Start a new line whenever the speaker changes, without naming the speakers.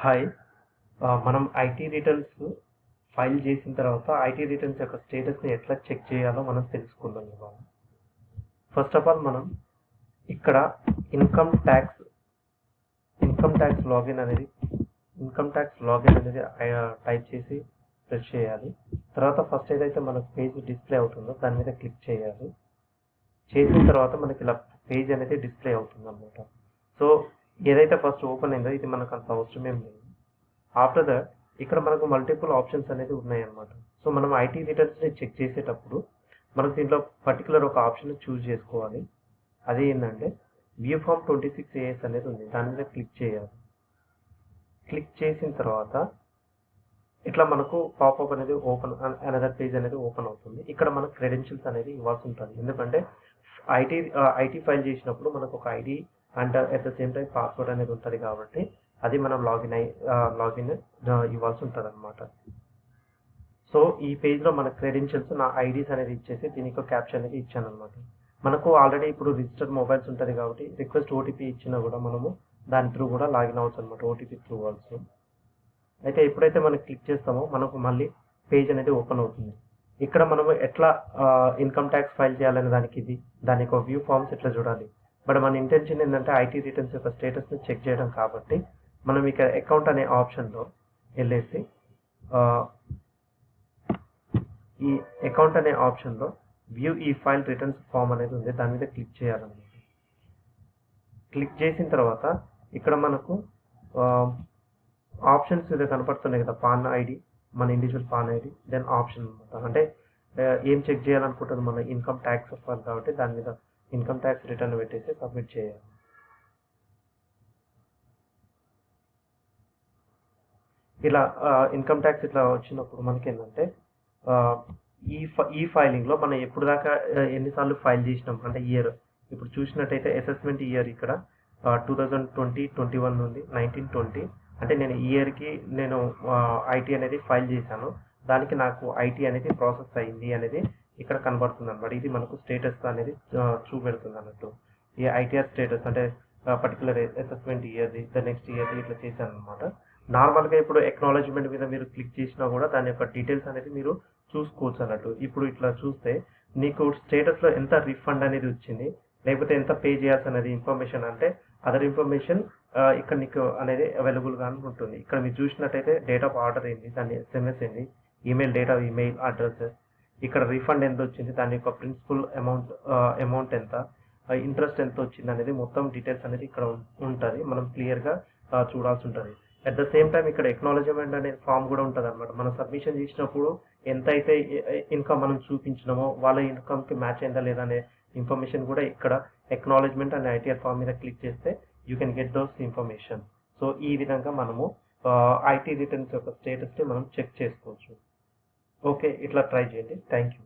Hi. మనం IT returns file చేసిన తర్వాత ఐటీ రిటర్న్స్ యొక్క స్టేటస్‌ని ఎట్లా చెక్ చేయాలో మనం తెలుసుకుందాం ఇవాళ. ఫస్ట్ ఆఫ్ ఆల్ మనం ఇక్కడ ఇన్కమ్ ట్యాక్స్ లాగిన్ అనేది టైప్ చేసి ప్రెస్ చేయాలి. తర్వాత ఫస్ట్ ఏదైతే మనకు పేజ్ డిస్ప్లే అవుతుందో దాని మీద క్లిక్ చేయాలి. చేసిన తర్వాత మనకి ఇలా పేజ్ అనేది డిస్ప్లే అవుతుంది అన్నమాట. సో ఏదైతే ఫస్ట్ ఓపెన్ అయిందో ఇది మనకు అంత అవసరం ఏం లేదు. ఆఫ్టర్ దట్ ఇక్కడ మనకు మల్టిపుల్ ఆప్షన్స్ అనేది ఉన్నాయన్నమాట. సో మనం ఐటీ రిటర్న్స్ని చెక్ చేసేటప్పుడు మనకు దీంట్లో పర్టికులర్ ఒక ఆప్షన్ చూస్ చేసుకోవాలి. అది ఏంటంటే వ్యూ ఫామ్ 26AS అనేది ఉంది, దాని మీద క్లిక్ చేయాలి. క్లిక్ చేసిన తర్వాత ఇట్లా మనకు పాపప్ అనేది అనదర్ పేజ్ అనేది ఓపెన్ అవుతుంది. ఇక్కడ మనకు క్రెడెన్షియల్స్ అనేది ఇవ్వాల్సి ఉంటుంది. ఎందుకంటే ఐటీ ఫైల్ చేసినప్పుడు మనకు ఒక ID and at the same time password అనేది ఉంటుంది కాబట్టి అది మనం లాగిన్ ఇవ్వాల్సి ఉంటుంది అనమాట. సో ఈ పేజ్లో మన క్రెడెన్షియల్స్ నా ఐడీస్ అనేది ఇచ్చేసి దీనికి ఒక క్యాప్చర్ అనేది ఇచ్చాను అనమాట. మనకు ఆల్రెడీ ఇప్పుడు రిజిస్టర్డ్ మొబైల్స్ ఉంటుంది కాబట్టి రిక్వెస్ట్ ఓటీపీ ఇచ్చినా కూడా మనము దాని త్రూ కూడా లాగిన్ అవ్వచ్చు అనమాట, ఓటీపీ త్రూ ఆల్సో. అయితే ఎప్పుడైతే మనం క్లిక్ చేస్తామో మనకు మళ్ళీ పేజ్ అనేది ఓపెన్ అవుతుంది. ఇక్కడ మనము ఎట్లా ఇన్కమ్ ట్యాక్స్ ఫైల్ చేయాలనే దాని యొక్క వ్యూ ఫామ్స్ ఎట్లా చూడాలి. బట్ మన ఇంటెన్షన్ ఏంటంటే ఐటీ రిటర్న్స్ యొక్క స్టేటస్ని చెక్ చేయడం కాబట్టి మనం ఇక్కడ అకౌంట్ అనే ఆప్షన్లో వెళ్ళేసి ఈ అకౌంట్ అనే ఆప్షన్లో వ్యూ ఈ ఫైల్ రిటర్న్స్ ఫామ్ అనేది ఉంది, దాని మీద క్లిక్ చేయాలన్నమాట. క్లిక్ చేసిన తర్వాత ఇక్కడ మనకు ఆప్షన్స్ ఇది కనపడుతున్నాయి కదా, పాన్ ఐడి, మన individual PAN ID, then option అనమాట. అంటే ఏం చెక్ చేయాలనుకుంటుంది మన ఇన్కమ్ ట్యాక్స్ ఫైల్ కాబట్టి దాని మీద ఇన్కమ్ ట్యాక్స్ రిటర్న్ పెట్టేసి సబ్మిట్ చేయాలి. ఇలా ఇన్కమ్ ట్యాక్స్ ఇట్లా వచ్చినప్పుడు మనకి ఏంటంటే ఈ ఫైలింగ్లో మనం ఎప్పుడు దాకా ఎన్నిసార్లు ఫైల్ చేసినాం అంటే ఇయర్ ఇప్పుడు చూసినట్టయితే అసెస్మెంట్ ఇయర్ ఇక్కడ 2020-21 ఉంది, 19-20 అంటే నేను ఈ ఇయర్కి నేను ఐటీ అనేది ఫైల్ చేశాను, దానికి నాకు ఐటీ అనేది ప్రాసెస్ అయింది అనేది ఇక్కడ కనబడుతుంది అనమాట. ఇది మనకు స్టేటస్ అనేది చూపెడుతుంది అన్నట్టు. ఈ ఐటీఆర్ స్టేటస్ అంటే పర్టికులర్ అసెస్మెంట్ ఇయర్ది, ద నెక్స్ట్ ఇయర్ది ఇట్లా చేశాను అనమాట. నార్మల్గా ఇప్పుడు ఎక్నాలజ్మెంట్ మీద మీరు క్లిక్ చేసినా కూడా దాని యొక్క డీటెయిల్స్ అనేది మీరు చూసుకోవచ్చు అన్నట్టు. ఇప్పుడు ఇట్లా చూస్తే నీకు స్టేటస్లో ఎంత రిఫండ్ అనేది వచ్చింది, లేకపోతే ఎంత పే చేయాల్సి అనేది ఇన్ఫర్మేషన్ అంటే అదర్ ఇన్ఫర్మేషన్ ఇక్కడ నీకు అనేది అవైలబుల్గా ఉంటుంది. ఇక్కడ మీరు చూసినట్టయితే డేట్ ఆఫ్ ఆర్డర్ ఏంటి, దాని ఎస్ఎంఎస్ ఏంటి, ఈమెయిల్ అడ్రస్, ఇక్కడ రిఫండ్ ఎంత వచ్చింది, దాని యొక్క ప్రిన్సిపల్ అమౌంట్ ఎంత, ఇంట్రెస్ట్ ఎంత వచ్చింది అనేది మొత్తం డీటెయిల్స్ అనేది ఇక్కడ ఉంటుంది, మనం క్లియర్గా చూడాల్సి ఉంటుంది. అట్ ద సేమ్ టైం ఇక్కడ ఎక్నాలజ్మెంట్ అనే ఫామ్ కూడా ఉంటుంది అనమాట. మనం సబ్మిషన్ చేసినప్పుడు ఎంత అయితే ఇన్కమ్ మనం చూపించినామో వాళ్ళ ఇన్కమ్కి మ్యాచ్ అయిందా లేదా అనే ఇన్ఫర్మేషన్ కూడా ఇక్కడ ఎక్నాలజ్మెంట్ అనే ఐటీఆర్ ఫామ్ మీద క్లిక్ చేస్తే you can get those information. So ఈ విధంగా మనము ఐటీ రిటర్న్స్ యొక్క స్టేటస్ని మనం చెక్ చేసుకోవచ్చు. ఓకే, ఇట్లా ట్రై చేయండి. Thank you.